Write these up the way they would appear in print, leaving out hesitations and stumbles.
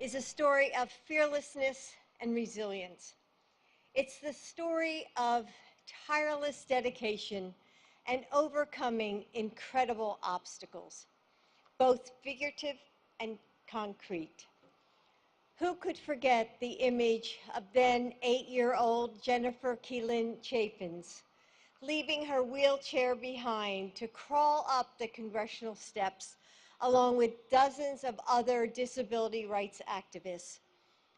is a story of fearlessness and resilience. It's the story of tireless dedication and overcoming incredible obstacles, both figurative and concrete. Who could forget the image of then 8-year-old Jennifer Keelan Chaffins leaving her wheelchair behind to crawl up the congressional steps along with dozens of other disability rights activists,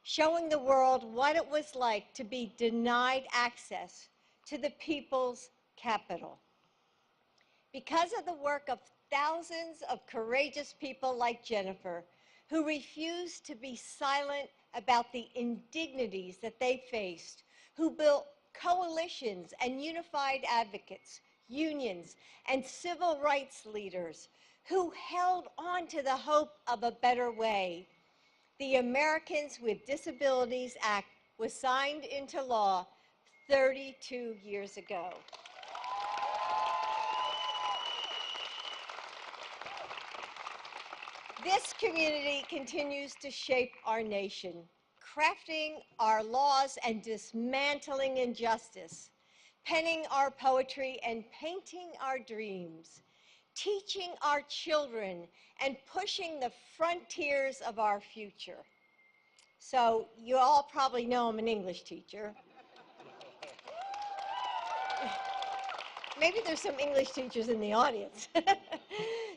showing the world what it was like to be denied access to the people's capital. Because of the work of thousands of courageous people like Jennifer, who refused to be silent about the indignities that they faced, who built coalitions and unified advocates, unions, and civil rights leaders, who held on to the hope of a better way, the Americans with Disabilities Act was signed into law 32 years ago. This community continues to shape our nation, crafting our laws and dismantling injustice, penning our poetry and painting our dreams, teaching our children and pushing the frontiers of our future. So you all probably know I'm an English teacher. Maybe there's some English teachers in the audience.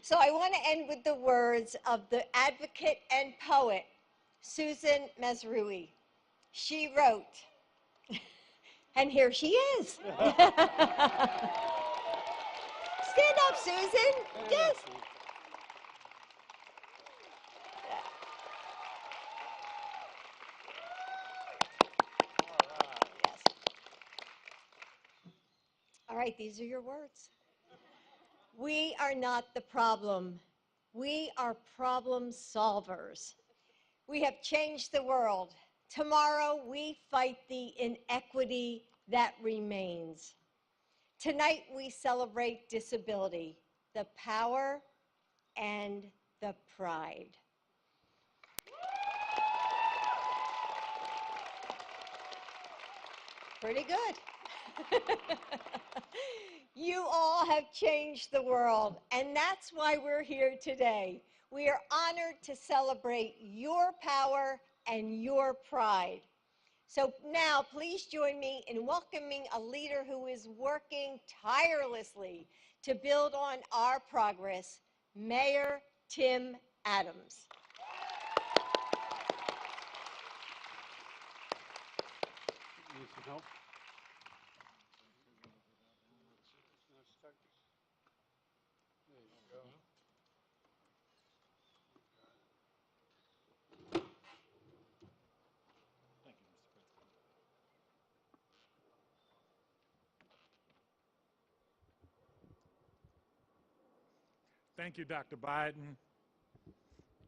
So I want to end with the words of the advocate and poet, Susan Mazrui. She wrote, and here she is. Stand up, Susan. Yes. All right, these are your words. We are not the problem. We are problem solvers. We have changed the world. Tomorrow, we fight the inequity that remains. Tonight, we celebrate disability, the power and the pride. Pretty good. You all have changed the world, and that's why we're here today. We are honored to celebrate your power and your pride. So now, please join me in welcoming a leader who is working tirelessly to build on our progress, Mayor Tim Adams. Need some help? There you go. Thank you, Mr. President. Thank you, Dr. Biden.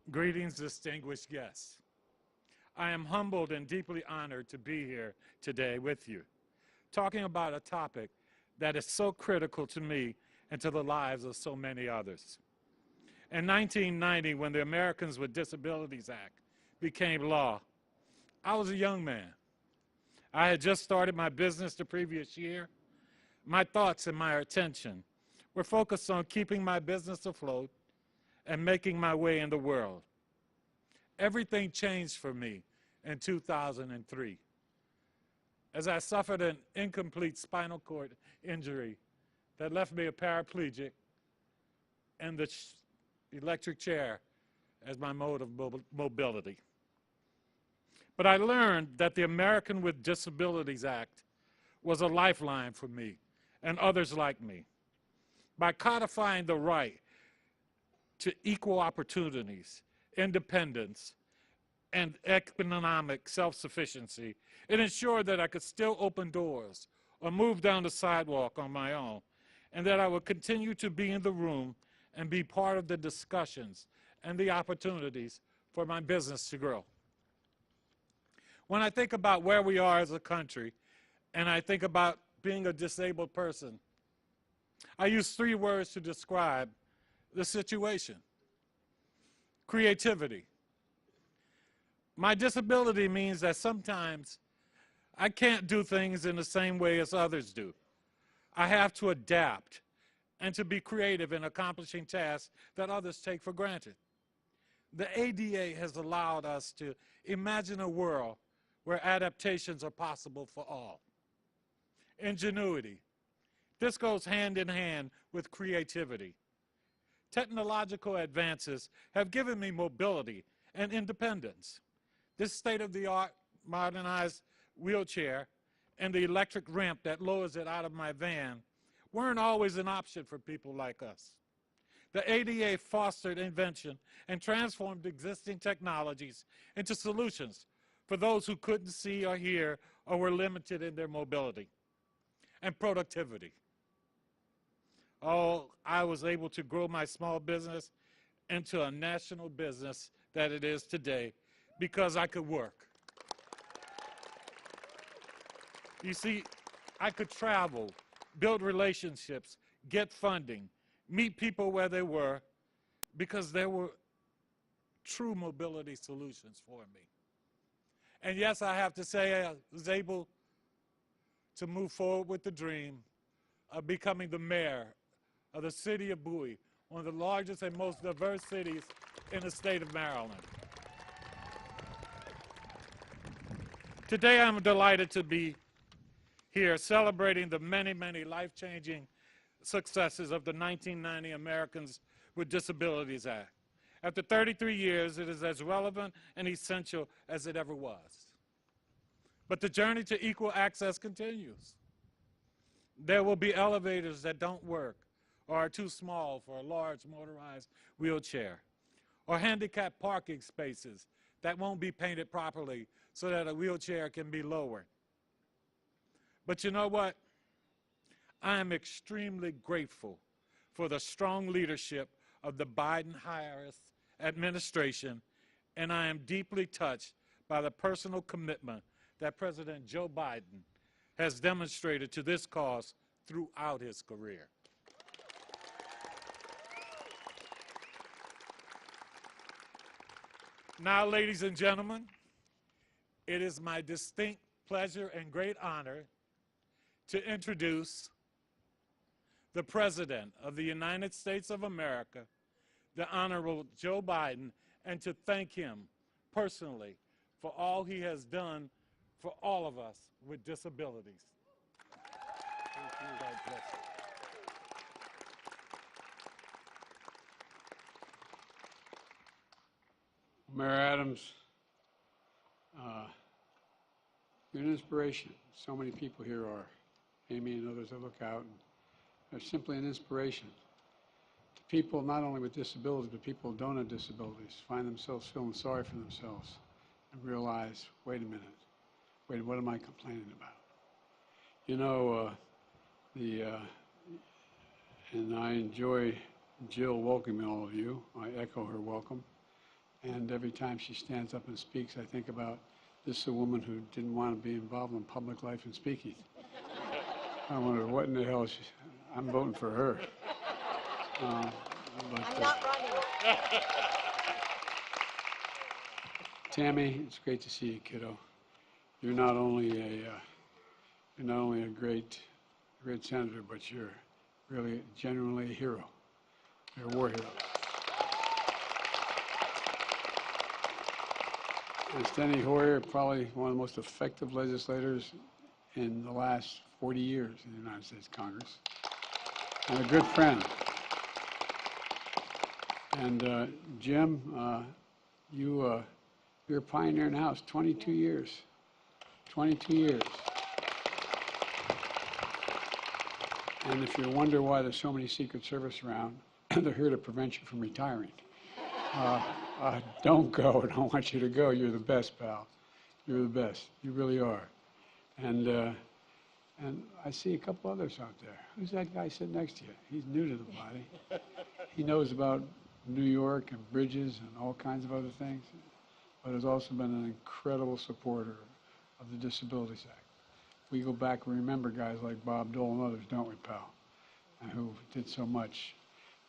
Greetings, distinguished guests. I am humbled and deeply honored to be here today with you, talking about a topic that is so critical to me and to the lives of so many others. In 1990, when the Americans with Disabilities Act became law, I was a young man. I had just started my business the previous year. My thoughts and my attention were focused on keeping my business afloat and making my way in the world. Everything changed for me in 2003 as I suffered an incomplete spinal cord injury that left me a paraplegic and the electric chair as my mode of mobility. But I learned that the American with Disabilities Act was a lifeline for me and others like me. By codifying the right to equal opportunities, independence, and economic self-sufficiency, it ensured that I could still open doors or move down the sidewalk on my own, and that I would continue to be in the room and be part of the discussions and the opportunities for my business to grow. When I think about where we are as a country, and I think about being a disabled person, I use 3 words to describe the situation. Creativity. My disability means that sometimes I can't do things in the same way as others do. I have to adapt and to be creative in accomplishing tasks that others take for granted. The ADA has allowed us to imagine a world where adaptations are possible for all. Ingenuity. This goes hand in hand with creativity. Technological advances have given me mobility and independence. This state-of-the-art modernized wheelchair and the electric ramp that lowers it out of my van weren't always an option for people like us. The ADA fostered invention and transformed existing technologies into solutions for those who couldn't see or hear or were limited in their mobility. And productivity. Oh, I was able to grow my small business into a national business that it is today because I could work. You see, I could travel, build relationships, get funding, meet people where they were, because there were true mobility solutions for me. And yes, I have to say I was able to move forward with the dream of becoming the mayor of the city of Bowie, one of the largest and most diverse cities in the state of Maryland. Today I'm delighted to be here celebrating the many, many life-changing successes of the 1990 Americans with Disabilities Act. After 33 years, it is as relevant and essential as it ever was. But the journey to equal access continues. There will be elevators that don't work or are too small for a large motorized wheelchair, or handicapped parking spaces that won't be painted properly so that a wheelchair can be lowered. But you know what? I am extremely grateful for the strong leadership of the Biden-Harris administration, and I am deeply touched by the personal commitment that President Joe Biden has demonstrated to this cause throughout his career. Now, ladies and gentlemen, it is my distinct pleasure and great honor to introduce the President of the United States of America, the Honorable Joe Biden, and to thank him personally for all he has done for all of us with disabilities. Thank you. God bless you. Mayor Adams, you're an inspiration. So many people here are. Amy and others, I look out, and they're simply an inspiration to people not only with disabilities, but people who don't have disabilities, find themselves feeling sorry for themselves and realize, wait a minute, wait, what am I complaining about? You know, and I enjoy Jill welcoming all of you. I echo her welcome. And every time she stands up and speaks, I think about this is a woman who didn't want to be involved in public life and speaking. I wonder what in the hell I'm voting for her. I'm not running. Tammy, it's great to see you, kiddo. You're not only a great senator, but you're really genuinely a hero. You're a war hero. And Steny Hoyer, probably one of the most effective legislators in the last 40 years in the United States Congress, and a good friend. And Jim, you're a pioneer in the House, 22 years. 22 years. And if you wonder why there's so many Secret Service around, they're here to prevent you from retiring. Don't go. I don't want you to go. You're the best, pal. You're the best. You really are. And I see a couple others out there. Who's that guy sitting next to you? He's new to the body. He knows about New York and bridges and all kinds of other things, but has also been an incredible supporter of the Disabilities Act. We go back and remember guys like Bob Dole and others, don't we, pal? Who did so much.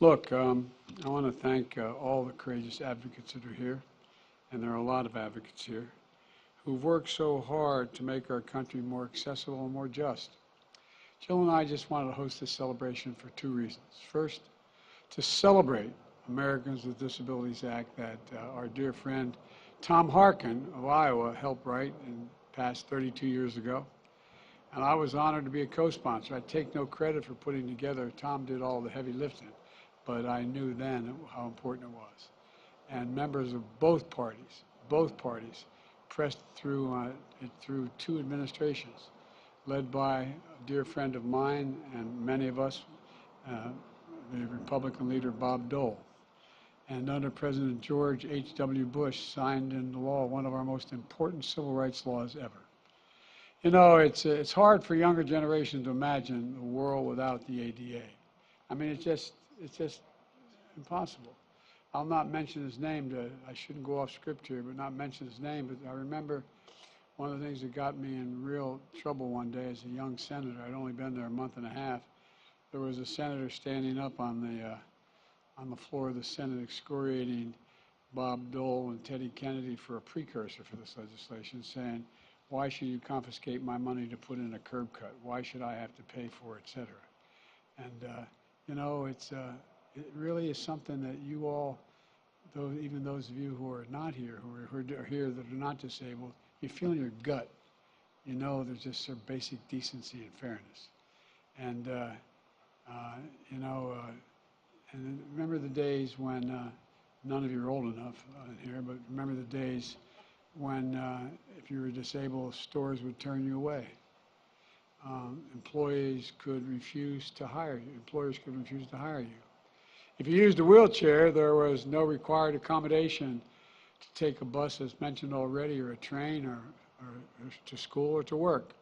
Look, I want to thank all the courageous advocates that are here, and there are a lot of advocates here, who've worked so hard to make our country more accessible and more just. Jill and I just wanted to host this celebration for two reasons. First, to celebrate Americans with Disabilities Act that our dear friend Tom Harkin of Iowa helped write and passed 32 years ago. And I was honored to be a co-sponsor. I take no credit for putting together. Tom did all the heavy lifting, but I knew then how important it was. And members of both parties pressed through it through two administrations, led by a dear friend of mine and many of us, the Republican leader Bob Dole. And under President George H.W. Bush, signed into law one of our most important civil rights laws ever. You know, it's hard for younger generations to imagine a world without the ADA. I mean, it's just impossible. I'll not mention his name. I shouldn't go off script here, but not mention his name. But I remember one of the things that got me in real trouble one day as a young senator. I'd only been there a month and a half. There was a senator standing up on the floor of the Senate excoriating Bob Dole and Teddy Kennedy for a precursor for this legislation, saying, "Why should you confiscate my money to put in a curb cut? Why should I have to pay for it, et cetera?" And you know, it really is something that you all, though, even those of you who are not here, who are here that are not disabled, you feel in your gut. You know, there's just sort of basic decency and fairness. And you know, and remember the days when none of you are old enough in here, but remember the days when if you were disabled, stores would turn you away. Employees could refuse to hire you. Employers could refuse to hire you. If you used a wheelchair, there was no required accommodation to take a bus, as mentioned already, or a train, or to school or to work.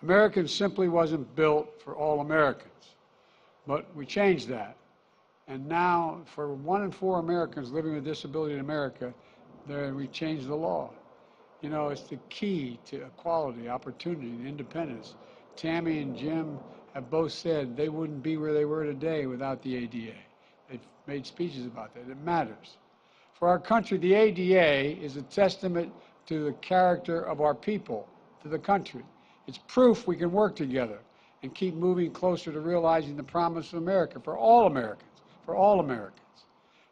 America simply wasn't built for all Americans, but we changed that. And now, for 1 in 4 Americans living with disability in America, we changed the law. You know, it's the key to equality, opportunity, and independence. Tammy and Jim have both said they wouldn't be where they were today without the ADA. They've made speeches about that. It matters. For our country, the ADA is a testament to the character of our people, to the country. It's proof we can work together and keep moving closer to realizing the promise of America for all Americans, for all Americans.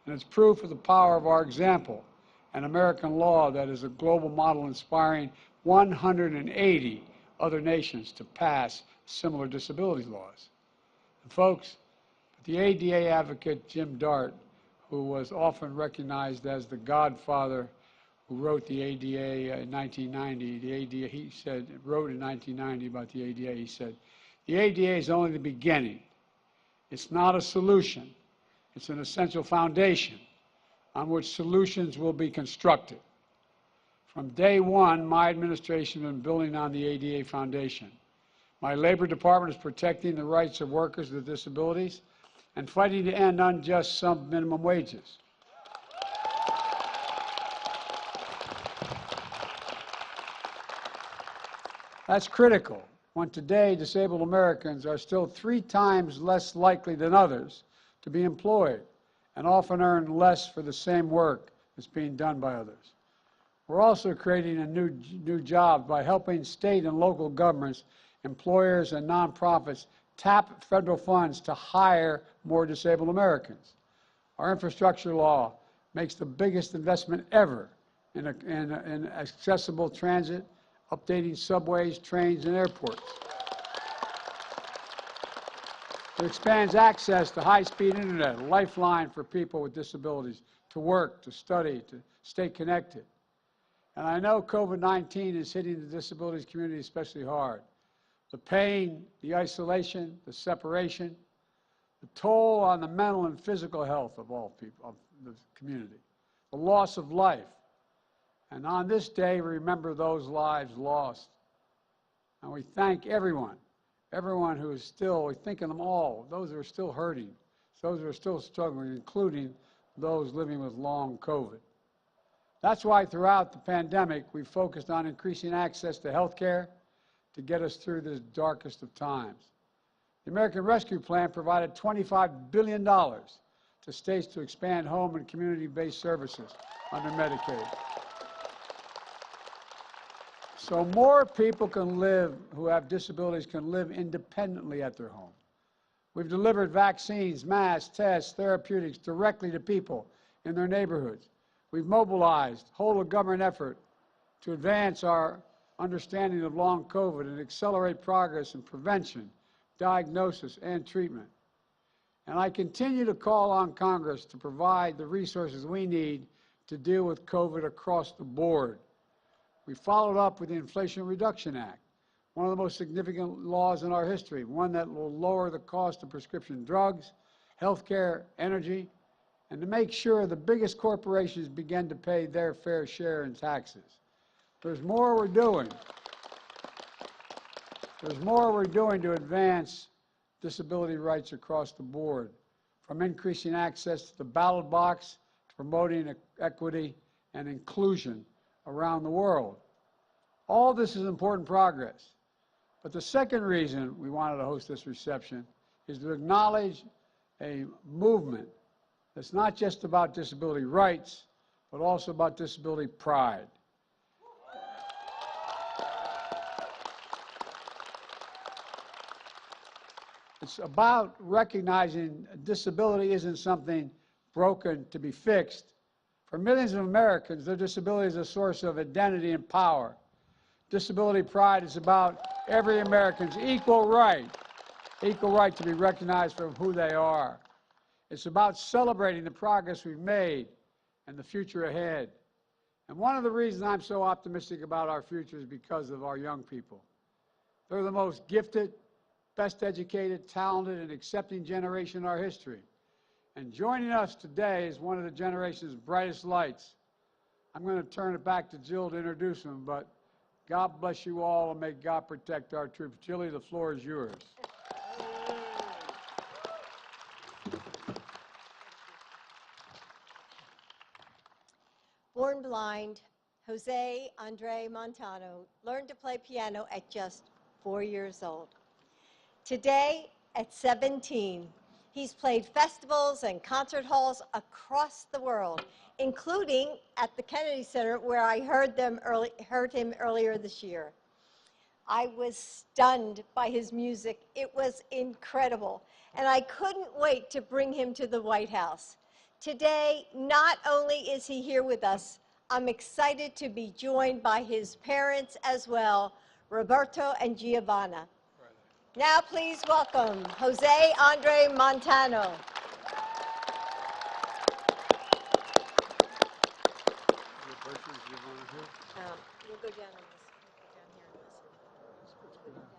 And it's proof of the power of our example, an American law that is a global model inspiring 180 other nations to pass similar disabilities laws. And folks, the ADA advocate Jim Dart, who was often recognized as the godfather who wrote the ADA in 1990, the ADA, he said, wrote in 1990 about the ADA, he said, "The ADA is only the beginning. It's not a solution. It's an essential foundation on which solutions will be constructed." From day one, my administration has been building on the ADA foundation. My Labor Department is protecting the rights of workers with disabilities and fighting to end unjust sub-minimum wages. That's critical when today disabled Americans are still 3 times less likely than others to be employed and often earn less for the same work that's being done by others. We're also creating a new job by helping state and local governments, employers, and nonprofits tap federal funds to hire more disabled Americans. Our infrastructure law makes the biggest investment ever in accessible transit, updating subways, trains, and airports. It expands access to high-speed internet, a lifeline for people with disabilities to work, to study, to stay connected. And I know COVID-19 is hitting the disabilities community especially hard. The pain, the isolation, the separation, the toll on the mental and physical health of all people, of the community, the loss of life. And on this day, we remember those lives lost. And we thank everyone who is still, we think of them all, those who are still hurting, those who are still struggling, including those living with long COVID. That's why throughout the pandemic, we focused on increasing access to health care to get us through this darkest of times. The American Rescue Plan provided $25 billion to states to expand home and community-based services. under Medicaid. So more people can live, who have disabilities, can live independently at their home. We've delivered vaccines, masks, tests, therapeutics directly to people in their neighborhoods. We've mobilized whole of government effort to advance our understanding of long COVID and accelerate progress in prevention, diagnosis, and treatment. And I continue to call on Congress to provide the resources we need to deal with COVID across the board. We followed up with the Inflation Reduction Act, one of the most significant laws in our history, one that will lower the cost of prescription drugs, health care, energy, and to make sure the biggest corporations begin to pay their fair share in taxes. There's more we're doing. There's more we're doing to advance disability rights across the board, from increasing access to the ballot box to promoting equity and inclusion around the world. All this is important progress. But the second reason we wanted to host this reception is to acknowledge a movement that's not just about disability rights, but also about disability pride. It's about recognizing disability isn't something broken to be fixed. For millions of Americans, their disability is a source of identity and power. Disability pride is about every American's equal right to be recognized for who they are. It's about celebrating the progress we've made and the future ahead. And one of the reasons I'm so optimistic about our future is because of our young people. They're the most gifted, best educated, talented, and accepting generation in our history. And joining us today is one of the generation's brightest lights. I'm going to turn it back to Jill to introduce them, but God bless you all, and may God protect our troops. Jilly, the floor is yours. Born blind, Jose Andre Montano learned to play piano at just 4 years old. Today, at 17, he's played festivals and concert halls across the world, including at the Kennedy Center, where I heard him earlier this year. I was stunned by his music. It was incredible, and I couldn't wait to bring him to the White House. Today, not only is he here with us, I'm excited to be joined by his parents as well, Roberto and Giovanna. Now please welcome Jose Andre Montano. We'll go down on this. We'll go down here and listen. We'll go down.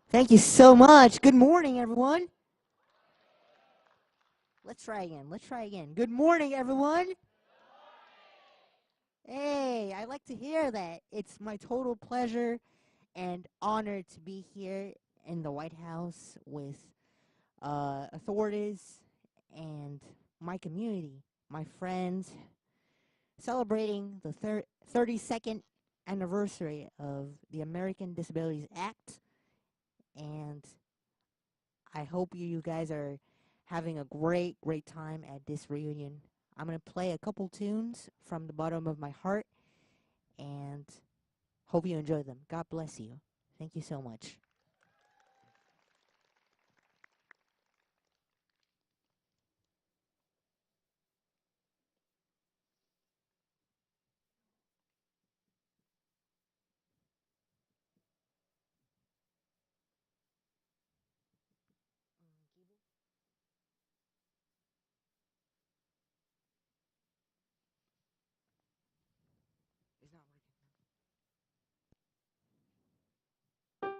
Thank you so much. Good morning, everyone. Let's try again. Let's try again. Good morning, everyone. Hey, I like to hear that. It's my total pleasure and honor to be here in the White House with authorities and my community, my friends, celebrating the 32nd anniversary of the American Disabilities Act. And I hope you guys are having a great time at this reunion. I'm going to play a couple tunes from the bottom of my heart and hope you enjoy them. God bless you. Thank you so much. It's not working.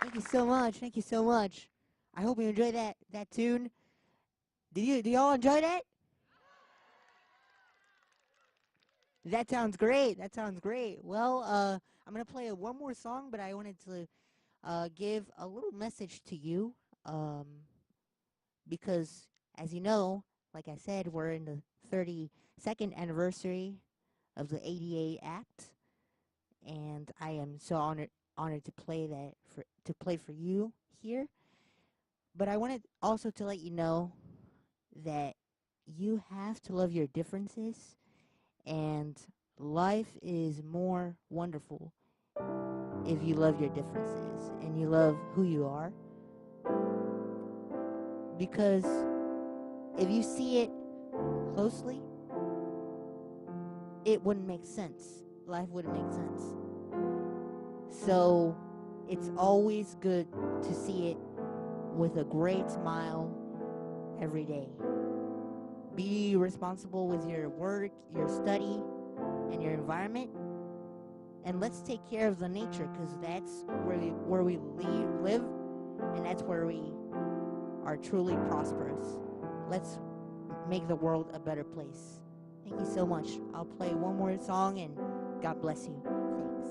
Thank you so much. Thank you so much. I hope you enjoyed that tune. Do y'all enjoy that? That sounds great. That sounds great. Well, I'm gonna play one more song, but I wanted to give a little message to you, um, because as you know, like I said, we're in the 32nd anniversary of the ADA Act, and I am so honored to play for you here. But I wanted also to let you know that you have to love your differences, and life is more wonderful if you love your differences and you love who you are. Because if you see it closely, it wouldn't make sense. Life wouldn't make sense. So it's always good to see it with a great smile every day. Be responsible with your work, your study, and your environment. And let's take care of the nature, because that's where we live, and that's where we are truly prosperous. Let's make the world a better place. Thank you so much. I'll play one more song, and God bless you. Thanks.